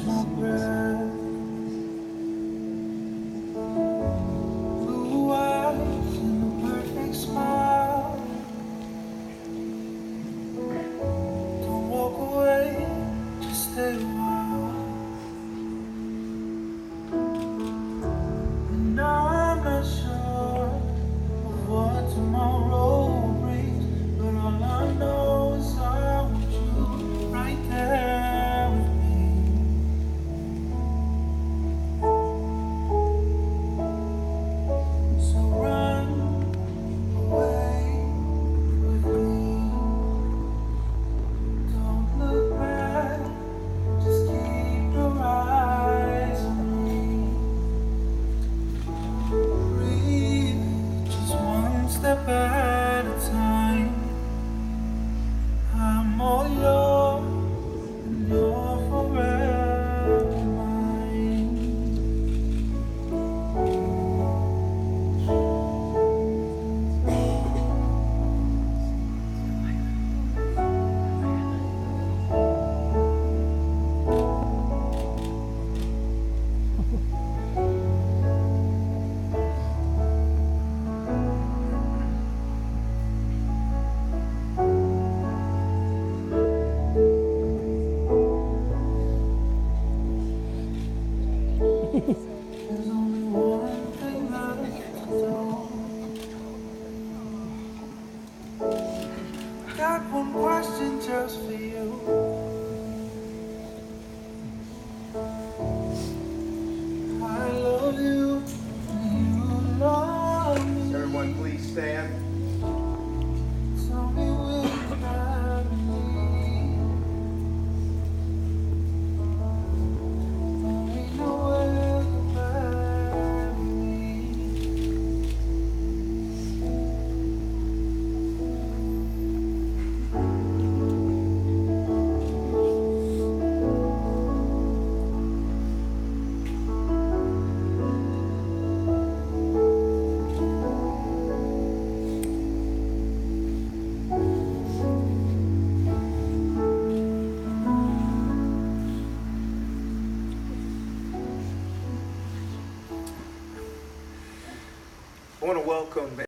my breath. Blue eyes and a perfect smile. Don't walk away, just stay a while. And now I'm not sure of what tomorrow brings, but all I know is I want you right there with me. So run away with me. Don't look back, just keep your eyes on me. Breathe just one step at a time. I'm all yours and you're forever mine. There's only one thing left to do. Got one question just for you. I love you, and you love me. Everyone, please stand. Tell me will you marry me? Let me know will you marry me? I want to welcome